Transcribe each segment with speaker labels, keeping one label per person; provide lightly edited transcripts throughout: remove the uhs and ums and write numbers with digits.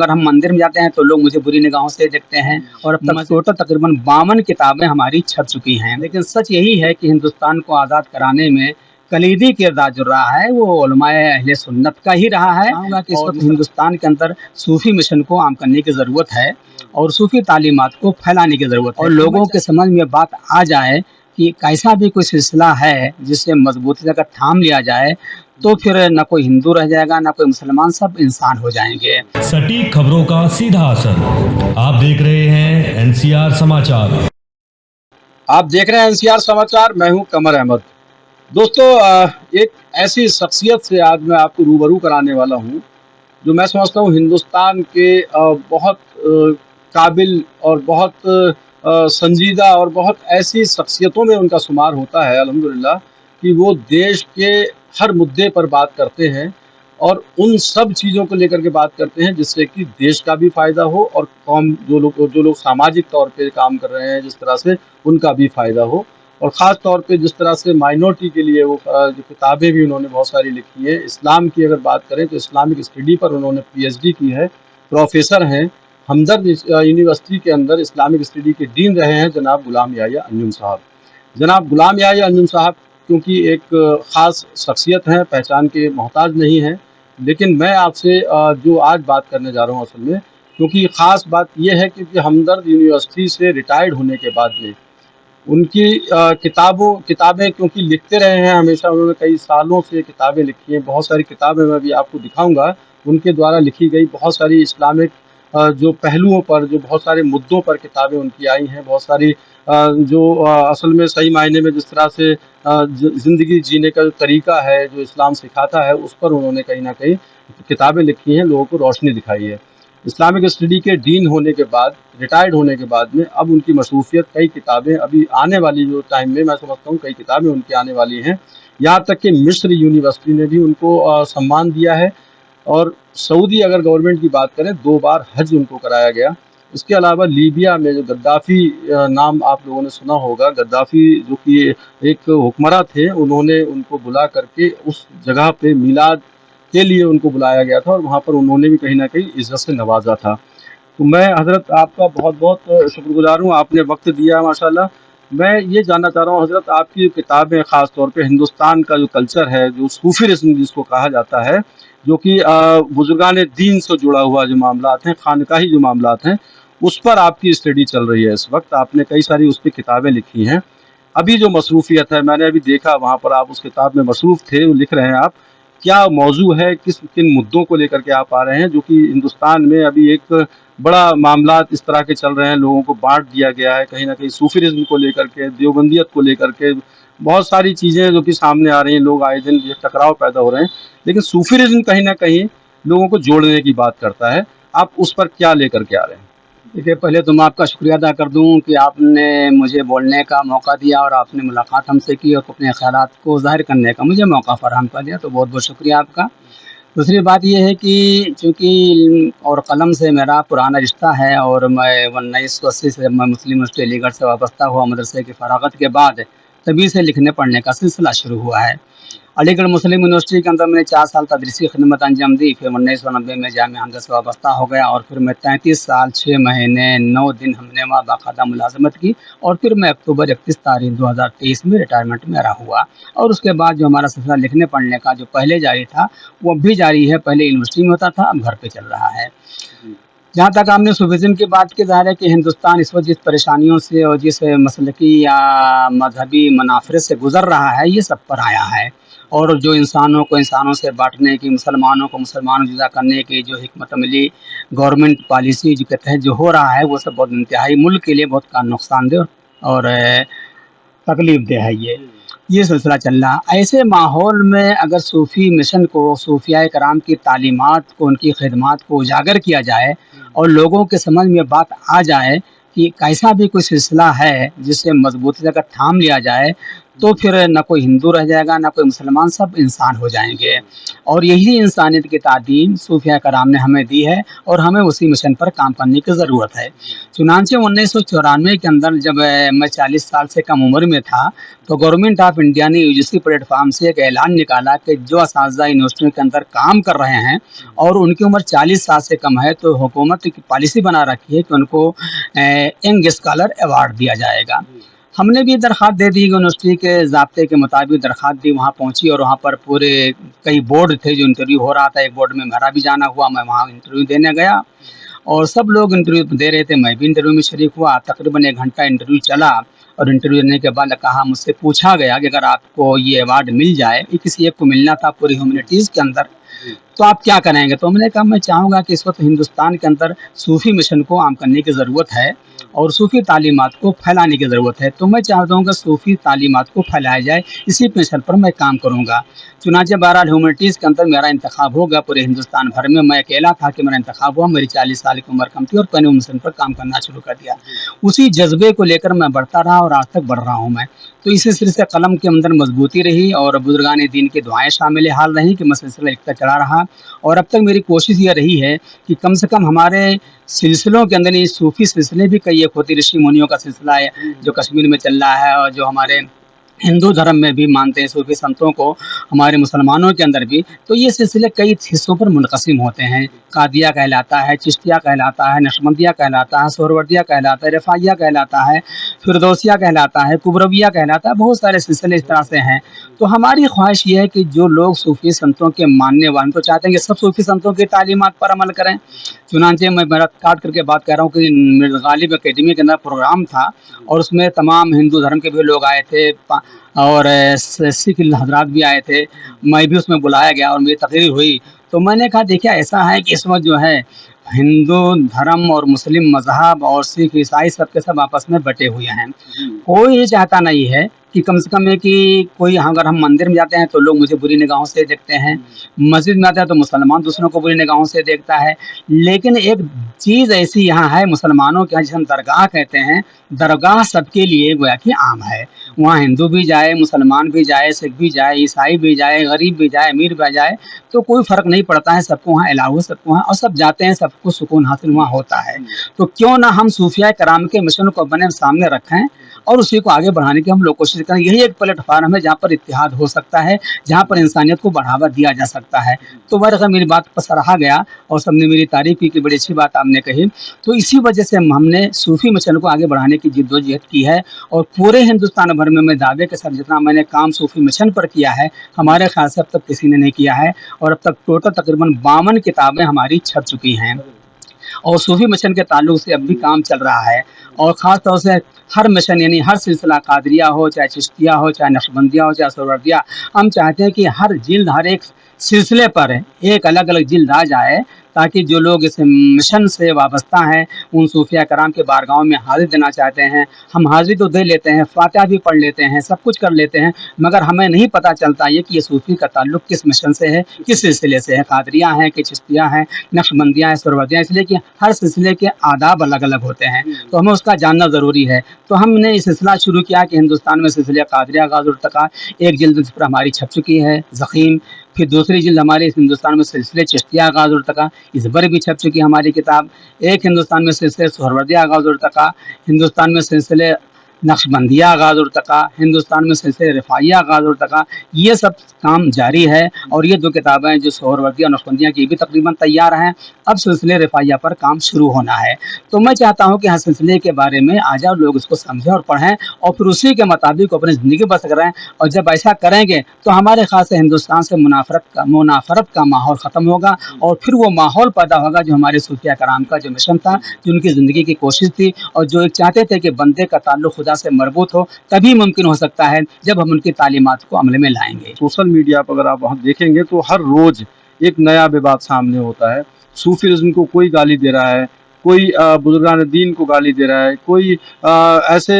Speaker 1: अगर हम मंदिर में जाते हैं तो लोग मुझे बुरी निगाहों से देखते हैं। और अब तक टोटल तकरीबन 52 किताबें हमारी छप चुकी हैं। लेकिन सच यही है कि हिंदुस्तान को आज़ाद कराने में कलीदी किरदार जो रहा है वो उलमाए अहले सुन्नत का ही रहा है। कि इस वक्त हिंदुस्तान के अंदर सूफी मिशन को आम करने की ज़रूरत है और सूफी तालीमात को फैलाने की ज़रूरत है, और लोगों के समझ में बात आ जाए कि कैसा भी कोई सिलसिला है जिसे मजबूती से अगर थाम लिया जाए तो फिर न कोई हिंदू रह जाएगा न कोई मुसलमान, सब इंसान हो जाएंगे।
Speaker 2: सटीक खबरों का सीधा असर। आप देख रहे हैं एनसीआर समाचार।
Speaker 3: आप देख रहे हैं एनसीआर समाचार। मैं हूं कमर अहमद। दोस्तों, एक ऐसी शख्सियत से आज मैं आपको रूबरू कराने वाला हूं जो मैं समझता हूं हिंदुस्तान के बहुत काबिल और बहुत संजीदा और बहुत ऐसी शख्सियतों में उनका शुमार होता है अल्हम्दुलिल्लाह कि वो देश के हर मुद्दे पर बात करते हैं और उन सब चीज़ों को लेकर के बात करते हैं जिससे कि देश का भी फ़ायदा हो और कौम जो लोग सामाजिक तौर पे काम कर रहे हैं जिस तरह से उनका भी फ़ायदा हो। और ख़ास तौर पे जिस तरह से माइनॉरिटी के लिए वो जो किताबें भी उन्होंने बहुत सारी लिखी हैं। इस्लाम की अगर बात करें तो इस्लामिक स्टडी पर उन्होंने PhD की है, प्रोफेसर हैं। हमदर्द यूनिवर्सिटी के अंदर इस्लामिक स्टडी के डीन रहे हैं जनाब गुलाम याह्या अंजुम साहब। जनाब गुलाम याह्या अंजुम साहब क्योंकि एक ख़ास शख्सियत हैं, पहचान के मोहताज नहीं हैं, लेकिन मैं आपसे जो आज बात करने जा रहा हूँ असल में, क्योंकि ख़ास बात यह है कि हमदर्द यूनिवर्सिटी से रिटायर्ड होने के बाद में उनकी किताबें क्योंकि लिखते रहे हैं हमेशा, उन्होंने कई सालों से किताबें लिखी हैं। बहुत सारी किताबें मैं भी आपको दिखाऊंगा उनके द्वारा लिखी गई। बहुत सारी इस्लामिक जो पहलुओं पर, जो बहुत सारे मुद्दों पर किताबें उनकी आई हैं। बहुत सारी जो असल में सही मायने में जिस तरह से ज़िंदगी जीने का जो तरीका है जो इस्लाम सिखाता है उस पर उन्होंने कहीं ना कहीं किताबें लिखी हैं, लोगों को रोशनी दिखाई है। इस्लामिक स्टडी के डीन होने के बाद, रिटायर्ड होने के बाद में अब उनकी मसरूफियत, कई किताबें अभी आने वाली जो टाइम में मैं समझता हूँ कई किताबें उनकी आने वाली हैं। यहाँ तक कि मिस्र यूनिवर्सिटी ने भी उनको सम्मान दिया है। और सऊदी अगर गवर्नमेंट की बात करें 2 बार हज उनको कराया गया। इसके अलावा लीबिया में जो गद्दाफ़ी नाम आप लोगों ने सुना होगा, गद्दाफ़ी जो कि एक हुक्मरान थे, उन्होंने उनको बुला करके उस जगह पे मीलाद के लिए उनको बुलाया गया था और वहाँ पर उन्होंने भी कहीं ना कहीं इज़्ज़त से नवाजा था। तो मैं हज़रत आपका बहुत बहुत शुक्रगुजार हूँ, आपने वक्त दिया माशाल्लाह। मैं ये जानना चाह रहा हूँ हज़रत, आपकी किताबें ख़ास तौर पे हिंदुस्तान का जो कल्चर है, जो सूफीज़्म जिसको कहा जाता है, जो कि बुजुर्गान दीन से जुड़ा हुआ जो मामलात हैं, खानकाही जो मामलात हैं, उस पर आपकी स्टडी चल रही है इस वक्त। आपने कई सारी उस पर किताबें लिखी हैं। अभी जो मसरूफ़ियत है, मैंने अभी देखा वहाँ पर आप उस किताब में मसरूफ़ थे, वो लिख रहे हैं आप, क्या मौजू है, किन मुद्दों को लेकर के आप आ रहे हैं जो कि हिंदुस्तान में अभी एक बड़ा मामलात इस तरह के चल रहे हैं, लोगों को बांट दिया गया है कहीं ना कहीं सूफीज़्म को लेकर के, देवबंदियत को लेकर के बहुत सारी चीज़ें जो कि सामने आ रही हैं, लोग आए दिन ये टकराव पैदा हो रहे हैं। लेकिन सूफीज़्म कहीं ना कहीं लोगों को जोड़ने की बात करता है, आप उस पर क्या लेकर के आ रहे हैं?
Speaker 1: देखिए, पहले तो मैं आपका शुक्रिया अदा कर दूं कि आपने मुझे बोलने का मौका दिया और आपने मुलाकात हमसे की और अपने ख़यालात को ज़ाहिर करने का मुझे मौका फ़राहम कर दिया, तो बहुत बहुत शुक्रिया आपका। दूसरी बात ये है कि चूँकि और कलम से मेरा पुराना रिश्ता है और मैं 1980 से जब मैं मुस्लिम यूनिवर्सिटी अलीगढ़ से वाबस्ता हुआ, मदरसे की फ़राग़त के बाद तभी से लिखने पढ़ने का सिलसिला शुरू हुआ है। अलीगढ़ मुस्लिम यूनिवर्सिटी के अंदर मैंने 4 साल तदरीसी खिदमत अंजाम दी। फिर 1990 में जामिया हमज़ा से वाबस्ता हो गया और फिर मैं 33 साल 6 महीने 9 दिन हमने वहाँ बाकायदा मुलाजमत की और फिर मैं अक्टूबर 31 तारीख 2023 में रिटायरमेंट मेरा हुआ। और उसके बाद जो हमारा सिलसिला लिखने पढ़ने का जो पहले जारी था वो अब भी जारी है। पहले यूनिवर्सिटी में होता था, अब घर पे चल रहा है। जहाँ तक आपने सूफीज़्म की बात की, ज़ाहिर है कि हिंदुस्तान इस वक्त जिस परेशानियों से और जिस मसलकी या मजहबी मनाफरत से गुज़र रहा है, ये सब पर आया है। और जो इंसानों को इंसानों से बांटने की, मुसलमानों को मुसलमानों जुदा करने की जो हिकमत अमली गवर्नमेंट पॉलिसी के तहत जो हो रहा है, वो सब बहुत इंतहाई मुल्क के लिए बहुत का नुकसानदेह और तकलीफ दे है। ये सिलसिला चल रहा। ऐसे माहौल में अगर सूफ़ी मिशन को, सूफिया कराम की तालीमात को, उनकी खिदमात को उजागर किया जाए और लोगों के समझ में बात आ जाए कि कैसा भी कोई सिलसिला है जिससे मजबूती से अगर थाम लिया जाए तो फिर न कोई हिंदू रह जाएगा न कोई मुसलमान, सब इंसान हो जाएंगे। और यही इंसानियत की तालीम सूफिया कराम ने हमें दी है और हमें उसी मिशन पर काम करने की ज़रूरत है। चुनांचे 1994 के अंदर जब मैं 40 साल से कम उम्र में था, तो गवर्नमेंट ऑफ इंडिया ने यूजीसी प्लेटफॉर्म से एक ऐलान निकाला कि जो असातिज़ा यूनिवर्सिटियों के अंदर काम कर रहे हैं और उनकी उम्र 40 साल से कम है, तो हुकूमत की पॉलिसी बना रखी है कि उनको यंग स्कॉलर अवार्ड दिया जाएगा। हमने भी दरख्वास्त दे दी, यूनिवर्सिटी के ज़ाब्ते के मुताबिक दरख्वास्त दी, वहाँ पहुँची और वहाँ पर पूरे कई बोर्ड थे जो इंटरव्यू हो रहा था। एक बोर्ड में मेरा भी जाना हुआ, मैं वहाँ इंटरव्यू देने गया और सब लोग इंटरव्यू दे रहे थे, मैं भी इंटरव्यू में शरीक हुआ। तकरीबन 1 घंटा इंटरव्यू चला और इंटरव्यू देने के बाद कहा, मुझसे पूछा गया कि अगर आपको ये अवार्ड मिल जाए, ये किसी एक को मिलना था पूरी ह्यूमैनिटीज़ के अंदर, तो आप क्या करेंगे? तो मैंने कहा मैं चाहूँगा कि इस वक्त हिंदुस्तान के अंदर सूफ़ी मिशन को आम करने की ज़रूरत है और सूफ़ी तालीमात को फैलाने की ज़रूरत है। तो मैं चाहता हूँ कि सूफ़ी तालीमात को फैलाया जाए, इसी मिशन पर मैं काम करूँगा। चुनांचे बहरहाल ह्यूमैनिटीज़ के अंदर मेरा इंतखाब हो गया पूरे हिंदुस्तान भर में। मैं अकेला था कि मेरा इंतखाब हुआ, मेरी 40 साल की उम्र कम थी और मैंने मिशन पर काम करना शुरू कर दिया। उसी जज्बे को लेकर मैं बढ़ता रहा और आज तक बढ़ रहा हूँ मैं। तो इसी सिलसिले कलम के अंदर मजबूती रही और बुजुर्गान दीन की दुआएं शामिल हाल रही कि मैं सिलसिला लिखता चला रहा। और अब तक मेरी कोशिश ये रही है कि कम से कम हमारे सिलसिलों के अंदर ये सूफ़ी सिलसिले भी कई एक होती, ऋषि मुनियों का सिलसिला है जो कश्मीर में चल रहा है और जो हमारे हिंदू धर्म में भी मानते हैं सूफी संतों को, हमारे मुसलमानों के अंदर भी। तो ये सिलसिले कई हिस्सों पर मुनक़सिम होते हैं। कादिया कहलाता है, चिश्तिया कहलाता है, नक्शबंदिया कहलाता है, सोहरवर्दिया कहलाता है, रफ़ाइया कहलाता है, फिरदौसिया कहलाता है, कुबरविया कहलाता है, बहुत सारे सिलसिले इस तरह से हैं। तो हमारी ख्वाहिश ये है कि जो लोग सूफ़ी संतों के मानने वाले, तो चाहते हैं कि सब सूफ़ी संतों की तालीमात पर अमल करें। चुनांचे मैं मेरा काट करके बात कर रहा हूँ कि मिर्ज़ा गालिब अकेडमी के अंदर प्रोग्राम था और उसमें तमाम हिंदू धर्म के भी लोग आए थे और सिख हजरात भी आए थे। मैं भी उसमें बुलाया गया और मेरी तकरीर हुई। तो मैंने कहा देखिए ऐसा है कि इस वक्त जो है हिंदू धर्म और मुस्लिम मजहब और सिख ईसाई सब के सब आपस में बटे हुए हैं। कोई ये चाहता नहीं है कि कम से कम है कि कोई, अगर हम मंदिर में जाते हैं तो लोग मुझे बुरी निगाहों से देखते हैं, मस्जिद में आते हैं तो मुसलमान दूसरों को बुरी निगाहों से देखता है। लेकिन एक चीज़ ऐसी यहाँ है मुसलमानों के यहाँ, जिसे हम दरगाह कहते हैं, दरगाह सबके लिए गोया कि आम है। वहाँ हिंदू भी जाए, मुसलमान भी जाए, सिख भी जाए, ईसाई भी जाए, गरीब भी जाए, अमीर भी जाए, तो कोई फ़र्क नहीं पड़ता है, सबको वहाँ अलाउ है, सबको वहाँ और सब जाते हैं, सबको सुकून हासिल वहाँ होता है। तो क्यों ना हम सूफिया कराम के मिशन को अपने सामने रखें और उसी को आगे बढ़ाने की हम लोग कोशिश करें। यही एक प्लेटफार्म है जहाँ पर इत्तेहाद हो सकता है, जहाँ पर इंसानियत को बढ़ावा दिया जा सकता है। तो बरखैर मेरी बात पर सराहा गया और सबने मेरी तारीफ की कि बड़ी अच्छी बात आपने कही। तो इसी वजह से हमने सूफी मिशन को आगे बढ़ाने की जिद्दोजहद की है और पूरे हिंदुस्तान भर में मैं दावे के साथ जितना मैंने काम सूफी मिशन पर किया है, हमारे ख्याल से अब तक किसी ने नहीं किया है। और अब तक टोटल तकरीबन 52 किताबें हमारी छप चुकी हैं और सूफी मिशन के ताल्लुक से अब भी काम चल रहा है। और ख़ास तौर से हर मिशन यानी हर सिलसिला, कादरिया हो, चाहे चिश्तिया हो, चाहे नक्शबंदिया हो, चाहे सोहरवर्दिया, हम चाहते हैं कि हर जिल्द, हर एक सिलसिले पर एक अलग अलग जिल्द आ जाए ताकि जो लोग इस मिशन से वाबस्ता हैं उन सूफिया कराम के बारगाहों में हाजिर देना चाहते हैं। हम हाजिरी तो दे लेते हैं, फातिहा भी पढ़ लेते हैं, सब कुछ कर लेते हैं, मगर हमें नहीं पता चलता ये कि ये सूफी का ताल्लुक किस मिशन से है, किस सिलसिले से है, कादरिया हैं कि चिश्तिया हैं, नक्शबंदिया हैं, सोहरवर्दिया, इसलिए कि हर सिलसिले के आदाब अलग अलग होते हैं, तो हमें उसका जानना ज़रूरी है। तो हमने ये सिलसिला शुरू किया कि हिंदुस्तान में सिलसिला कादरिया गाज़ुल इर्तिक़ा, एक जिल्द इस पर हमारी छप चुकी है, ज़ख़ीम। फिर दूसरी जिल्द हमारे हिंदुस्तान में सिलसिले चिश्तिया गाज़ुल इर्तिक़ा, इस पर भी छप चुकी हमारी किताब। एक हिंदुस्तान में सिलसिले सोहरवर्दिया गाज़ुल इर्तिक़ा, हिंदुस्तान में सिलसिले नक्शबंदिया गाज़ुल इर्तिक़ा, हिंदुस्तान में सिलसिले रफ़ाइया गाज़ुल इर्तिक़ा, ये सब काम जारी है। और ये 2 किताबें जो सोहरवर्दिया और नक्शबंदिया की भी तकरीबन तैयार हैं, अब सिलसिले रफ़ाइया पर काम शुरू होना है। तो मैं चाहता हूँ कि हर सिलसिले के बारे में आ जाओ, लोग इसको समझें और पढ़ें और फिर उसी के मुताबिक अपनी ज़िंदगी बसर करें। और जब ऐसा करेंगे तो हमारे ख़्याल से हिंदुस्तान से मुनाफरत का माहौल ख़त्म होगा और फिर वो माहौल पैदा होगा जो हमारे सूफिया कराम का जो मिशन था, जो उनकी ज़िंदगी की कोशिश थी और जो एक चाहते थे कि बंदे का ताल्लुक़ खुदा से मरबूत हो, तभी मुमकिन हो सकता है जब हम उनकी तालीमात को अमल में लाएंगे।
Speaker 3: सोशल मीडिया पर अगर आप वहाँ देखेंगे तो हर रोज़ एक नया विवाद सामने होता है। सूफीज़्म को कोई गाली दे रहा है, कोई बुजुर्गान दीन को गाली दे रहा है, कोई ऐसे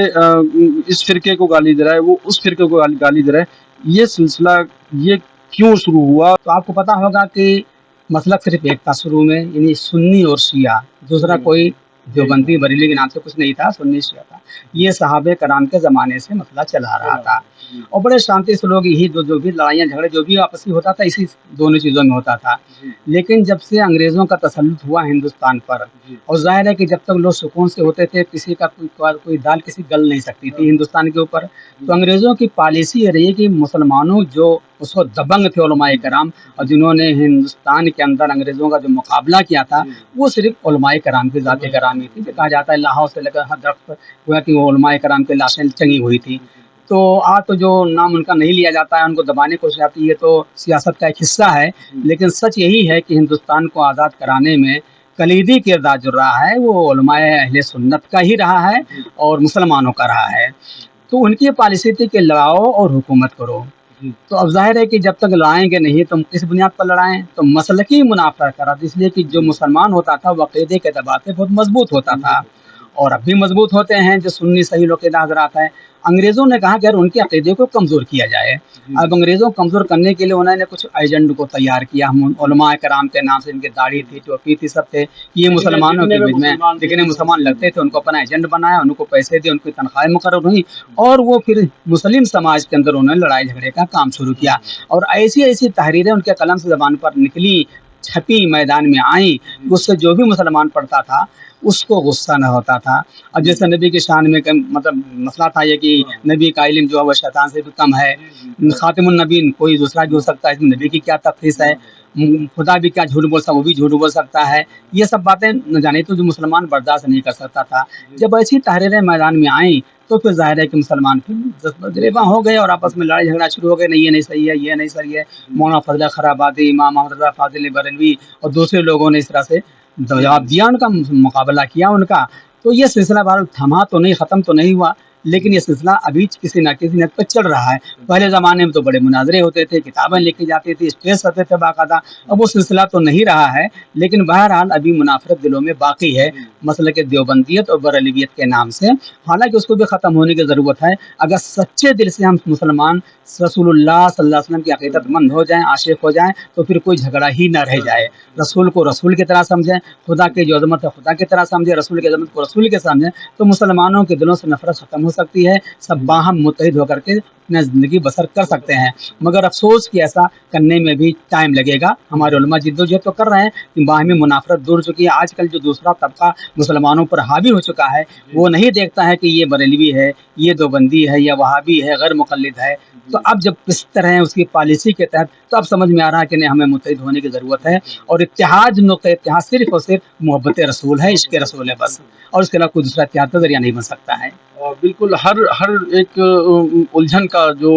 Speaker 3: इस फ़िरके को गाली दे रहा है, वो उस फ़िरके को गाली दे रहा है। ये सिलसिला ये क्यों शुरू हुआ?
Speaker 1: तो आपको पता होगा कि मसलक सिर्फ एक था शुरू में, यानी सुन्नी और शिया, दूसरा कोई देवबंदी बरेली के नाम से कुछ नहीं था, सुन्नी शिया था। ये सहाबे कराम के ज़माने से मसला चला रहा था और बड़े शांति से लोग यही जो भी लड़ाइयाँ झगड़े जो भी आपस में होता था इसी दोनों चीज़ों में होता था। लेकिन जब से अंग्रेज़ों का तसल्लुत हुआ हिंदुस्तान पर, और ज़ाहिर है कि जब तक लोग सुकून से होते थे किसी का कोई दाल किसी गल नहीं सकती थी हिंदुस्तान के ऊपर। तो अंग्रेज़ों की पॉलिसी ये रही कि मुसलमानों जो उस वक्त दबंग थे उलमाए कराम और जिन्होंने हिंदुस्तान के अंदर अंग्रेज़ों का जो मुकाबला किया था वो सिर्फ उलमाए कराम की ज़ात करामी थी। कहा जाता है लाहौर से लेकर हर दरख्त हुआ कि वो उलमाए कराम की लाशें चंगी हुई थी। तो आज तो जो नाम उनका नहीं लिया जाता है, उनको दबाने की कोशिश आती है, तो सियासत का एक हिस्सा है। लेकिन सच यही है कि हिंदुस्तान को आज़ाद कराने में कलीदी किरदार जो रहा है वो उलमाए अहले सुन्नत का ही रहा है और मुसलमानों का रहा है। तो उनकी पॉलिसी थी कि लड़ाओ और हुकूमत करो। तो अब ज़ाहिर है कि जब तक लड़ाएंगे नहीं तो किस बुनियाद पर लड़ाएं, तो मसलकी मुनाफा करा, इसलिए कि जो मुसलमान होता था वो अक़ीदे के दबाव पे बहुत मजबूत होता था और अब भी मजबूत होते हैं जो सुन्नी सही लोग हज़रात हैं। अंग्रेज़ों ने कहा कि यार उनके अक़ीदे को कमज़ोर किया जाए। अब अंग्रेज़ों को कमज़ोर करने के लिए उन्होंने कुछ एजेंट को तैयार किया। हम उलमाए कराम के नाम से इनकी दाढ़ी थी, टोपी थी, सब थे, ये मुसलमानों के बीच में दिखने मुसलमान लगते थे, उनको अपना एजेंट बनाया, उनको पैसे दिए, उनकी तनख्वाहें मुकर्रर हुई और वो फिर मुस्लिम समाज के अंदर उन्होंने लड़ाई झगड़े का काम शुरू किया। और ऐसी ऐसी तहरीरें उनके कलम से ज़बान पर निकली, छपी, मैदान में आई, उससे जो भी मुसलमान पढ़ता था उसको गुस्सा न होता था। अब जैसे नबी की शान में मतलब मसला था ये कि नबी का इल्म जो है वो शैतान से भी कम है, खातिमुन नबीन कोई दूसरा भी हो सकता है, इसमें नबी की क्या तफसीस है, खुदा भी क्या झूठ बोल सकता, वो भी झूठ बोल सकता है। ये सब बातें न जाने तो जो मुसलमान बर्दाश्त नहीं कर सकता था। जब ऐसी तहरीरें मैदान में आई तो फिर ज़ाहिर है कि मुसलमान फिर गिरेबां हो गए और आपस में लड़ाई झगड़ा शुरू हो गए, नहीं ये नहीं सही है, ये नहीं सही है। मौलाना फजल खराबादी, इमाम मोहम्मद रज़ा फाजिल बरेलवी और दूसरे लोगों ने इस तरह से जवाब दिया, उनका मुकाबला किया उनका। तो ये सिलसिला बहरहाल थमा तो नहीं, ख़त्म तो नहीं हुआ, लेकिन ये सिलसिला अभी किसी न किसी हद पर चल रहा है। पहले ज़माने में तो बड़े मुनाजरे होते थे, किताबें लिखी जाती थी, स्टेज सतह पे बाकायदा, अब वो सिलसिला तो नहीं रहा है, लेकिन बहरहाल अभी मुनाफरत दिलों में बाकी है मसलक देवबंदियत और बरेलवियत के नाम से। हालांकि उसको भी ख़त्म होने की ज़रूरत है। अगर सच्चे दिल से हम मुसलमान रसूलुल्लाह सल्लल्लाहु अलैहि वसल्लम की अक़ीदतमंद हो जाएँ, आशिक़ हो जाएँ, तो फिर कोई झगड़ा ही न रह जाए। रसूल को रसूल की तरह समझें, खुदा की जो अज़मत है खुदा की तरह समझें, रसूल की अज़मत को रसूल के समझें, तो मुसलमानों के दिलों से नफरत ख़त्म हो सकती है। सब बाहम मुत्तहिद होकर के अपनी ज़िंदगी बसर कर सकते हैं। मगर अफसोस कि ऐसा करने में भी टाइम लगेगा। हमारे उलमा जिद्दोजहद तो कर रहे हैं कि बाहमी मुनाफरत दूर चुकी है। आजकल जो दूसरा तबका मुसलमानों पर हावी हो चुका है वो नहीं देखता है कि ये बरेलवी है, ये देवबंदी है, या वहाबी है, गैर मुक़ल्लिद है। तो अब जब इस तरह है उसकी पॉलिसी के तहत, तो अब समझ में आ रहा है कि नहीं, हमें मुत्तहिद होने की ज़रूरत है। और इत्तेहाद, नुक़्ता इत्तेहाद सिर्फ़ और सिर्फ मोहब्बत रसूल है, इश्क़ रसूल है बस, और उसके अलावा कोई दूसरा इत्तेहाद का ज़रिया नहीं बन सकता है।
Speaker 3: बिल्कुल हर एक उलझन का जो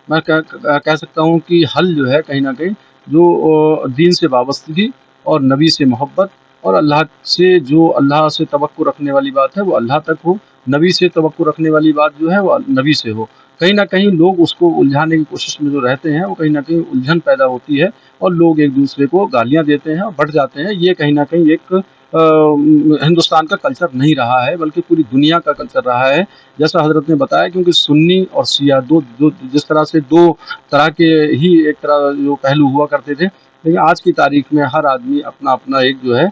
Speaker 3: मैं कह सकता हूँ कि हल जो है कहीं ना कहीं जो दीन से वाबस्तगी और नबी से मोहब्बत और अल्लाह से, जो अल्लाह से तवक्कुल रखने वाली बात है वो अल्लाह तक हो, नबी से तवक्कुल रखने वाली बात जो है वो नबी से हो। कहीं ना कहीं लोग उसको उलझाने की कोशिश में जो रहते हैं वो कहीं ना कहीं उलझन पैदा होती है और लोग एक दूसरे को गालियाँ देते हैं और बढ़ जाते हैं। ये कहीं ना कहीं एक हिंदुस्तान का कल्चर नहीं रहा है, बल्कि पूरी दुनिया का कल्चर रहा है, जैसा हजरत ने बताया। क्योंकि सुन्नी और शिया दो जिस तरह से दो तरह के ही एक तरह जो पहलू हुआ करते थे, लेकिन आज की तारीख में हर आदमी अपना अपना एक जो है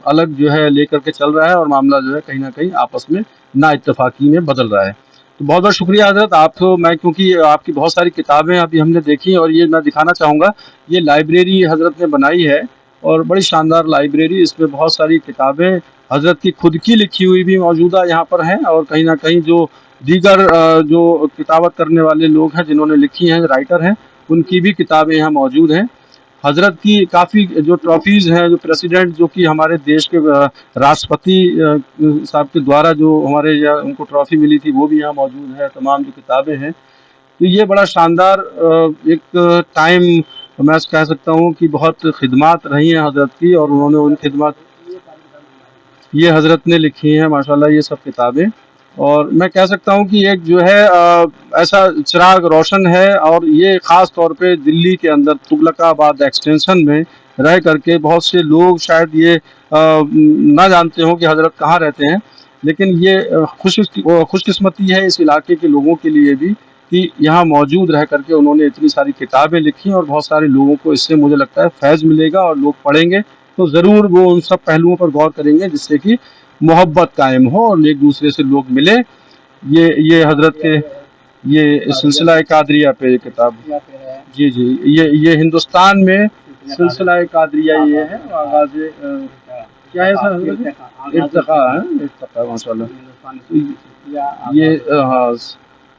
Speaker 3: अलग जो है लेकर के चल रहा है और मामला जो है कहीं ना कहीं आपस में ना इत्तेफाकी में बदल रहा है। तो बहुत बहुत शुक्रिया हजरत आप। मैं क्योंकि आपकी बहुत सारी किताबें अभी हमने देखी और ये मैं दिखाना चाहूँगा, ये लाइब्रेरी हजरत ने बनाई है और बड़ी शानदार लाइब्रेरी, इसमें बहुत सारी किताबें हजरत की खुद की लिखी हुई भी मौजूदा यहाँ पर हैं और कहीं ना कहीं जो दीगर जो किताबत करने वाले लोग हैं जिन्होंने लिखी हैं, राइटर हैं, उनकी भी किताबें यहाँ मौजूद हैं। हजरत की काफ़ी जो ट्रॉफीज़ हैं, जो प्रेसिडेंट जो कि हमारे देश के राष्ट्रपति साहब के द्वारा जो हमारे यहाँ उनको ट्रॉफी मिली थी वो भी यहाँ मौजूद है, तमाम जो किताबें हैं। तो ये बड़ा शानदार एक टाइम मैं कह सकता हूँ कि बहुत खिदमात रही हैं हजरत की, और उन्होंने उन खिदमत ये हजरत ने लिखी हैं माशाल्लाह ये सब किताबें। और मैं कह सकता हूँ कि एक जो है ऐसा चिराग रोशन है, और ये ख़ास तौर पे दिल्ली के अंदर तुगलकाबाद एक्सटेंशन में रह करके बहुत से लोग शायद ये ना जानते हों कि हजरत कहाँ रहते हैं, लेकिन ये खुशकिस्मती है इस इलाके के लोगों के लिए भी कि यहाँ मौजूद रह करके उन्होंने इतनी सारी किताबें लिखी और बहुत सारे लोगों को इससे मुझे लगता है फैज़ मिलेगा और लोग पढ़ेंगे तो ज़रूर वो उन सब पहलुओं पर गौर करेंगे जिससे कि मोहब्बत कायम हो और एक दूसरे से लोग मिले। ये हजरत के ये सिलसिला कादरिया पे ये किताब, जी जी, ये हिंदुस्तान में सिलसिला कादरिया ये है, आगाज़ क्या है सर हजरत, इर्तिक़ा है, इर्तिक़ा माशाल्लाह। ये हाँ,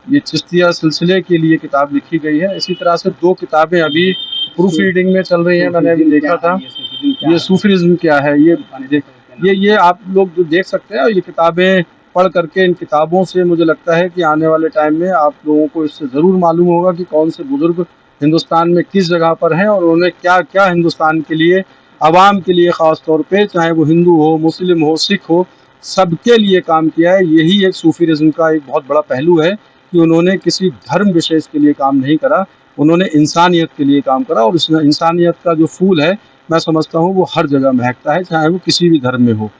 Speaker 3: ये चिश्तिया सिलसिले के लिए किताब लिखी गई है। इसी तरह से 2 किताबें अभी प्रूफ रीडिंग में चल रही हैं, मैंने अभी देखा था। ये सूफीज़्म क्या है, ये आप लोग जो देख सकते हैं, ये किताबें पढ़ करके, इन किताबों से मुझे लगता है कि आने वाले टाइम में आप लोगों को इससे ज़रूर मालूम होगा कि कौन से बुज़ुर्ग हिंदुस्तान में किस जगह पर हैं और उन्होंने क्या क्या हिंदुस्तान के लिए, आवाम के लिए ख़ास तौर पे, चाहे वो हिंदू हो, मुस्लिम हो, सिख हो, सबके लिए काम किया है। यही एक सूफीज़्म का एक बहुत बड़ा पहलू है कि उन्होंने किसी धर्म विशेष के लिए काम नहीं करा, उन्होंने इंसानियत के लिए काम करा। और इस इंसानियत का जो फूल है, मैं समझता हूँ वो हर जगह महकता है, चाहे वो किसी भी धर्म में हो।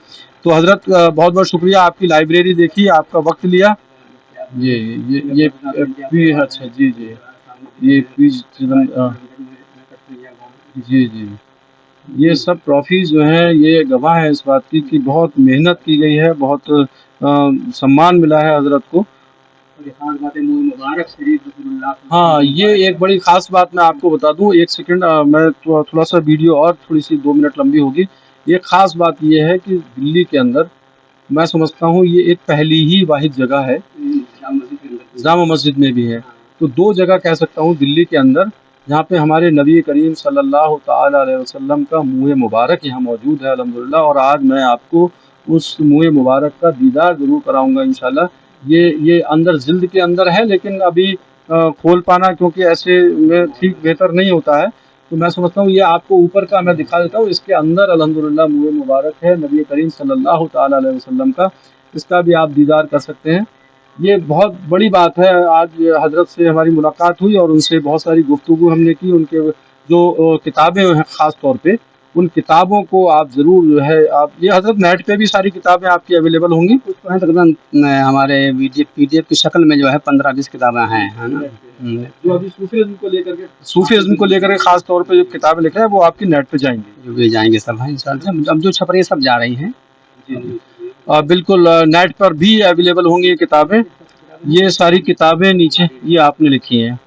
Speaker 3: तो हज़रत बहुत बहुत शुक्रिया, आपकी लाइब्रेरी देखी, आपका वक्त लिया। ये अच्छा, जी जी, ये जी जी, ये सब ट्रॉफीज़ जो हैं ये गवाह है इस बात की कि बहुत मेहनत की गई है, बहुत सम्मान मिला है हज़रत को। हाँ, ये एक बड़ी ख़ास बात मैं आपको बता दूं, एक सेकंड, मैं थोड़ा सा वीडियो और थोड़ी सी 2 मिनट लंबी होगी। ये ख़ास बात ये है कि दिल्ली के अंदर मैं समझता हूँ ये एक पहली ही वाहिद जगह है, जामा मस्जिद में भी है, तो 2 जगह कह सकता हूँ दिल्ली के अंदर, जहाँ पे हमारे नबी करीम सल्लल्लाहु ताला अलैहि वसल्लम का मुँह मुबारक यहाँ मौजूद है अल्हम्दुलिल्लाह। और आज मैं आपको उस मुँह मुबारक का दीदार ज़रूर कराऊँगा इंशाल्लाह। ये अंदर जिल्द के अंदर है, लेकिन अभी खोल पाना क्योंकि ऐसे में ठीक बेहतर नहीं होता है, तो मैं समझता हूँ ये आपको ऊपर का मैं दिखा देता हूँ। इसके अंदर अल्हम्दुलिल्लाह मुँह मुबारक है नबी करीम सल्लल्लाहु ताला अलैहि वसल्लम का, इसका भी आप दीदार कर सकते हैं। ये बहुत बड़ी बात है। आज हज़रत से हमारी मुलाकात हुई और उनसे बहुत सारी गुफ्तगू हमने की। उनके जो किताबें हैं ख़ास तौर पे, उन किताबों को आप ज़रूर जो है, आप ये हज़रत नेट पे भी सारी किताबें आपकी अवेलेबल होंगी,
Speaker 1: कुछ तो हैं तकरीबन हमारे PDF की शक्ल में जो है 15-20 किताबें हैं, है ना।
Speaker 3: जो अभी सूफीज़्म को लेकर के ख़ास तौर पे जो किताबें लिख रहे हैं वो आपकी नेट पे जाएंगी,
Speaker 1: जो भी जाएंगे सब हैं इंशाल्लाह। अब जो छप रही है सब जा रही हैं।
Speaker 3: बिल्कुल नेट पर भी अवेलेबल होंगी ये किताबें। ये सारी किताबें नीचे ये आपने लिखी हैं,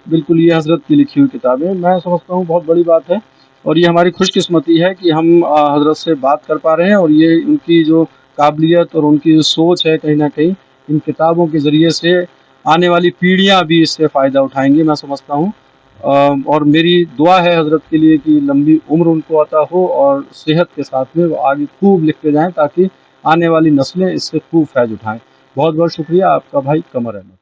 Speaker 3: बिल्कुल ये हज़रत की लिखी हुई किताबें, मैं समझता हूँ बहुत बड़ी बात है। और ये हमारी खुशकिस्मती है कि हम हज़रत से बात कर पा रहे हैं, और ये उनकी जो काबिलियत और उनकी जो सोच है, कहीं ना कहीं इन किताबों के ज़रिए से आने वाली पीढ़ियाँ भी इससे फ़ायदा उठाएंगी, मैं समझता हूँ। और मेरी दुआ है हज़रत के लिए कि लंबी उम्र उनको अता हो और सेहत के साथ में वो आगे खूब लिखते जाएँ, ताकि आने वाली नस्लें इससे खूब फ़ैज़ उठाएँ। बहुत बहुत शुक्रिया आपका भाई कमर अहमद।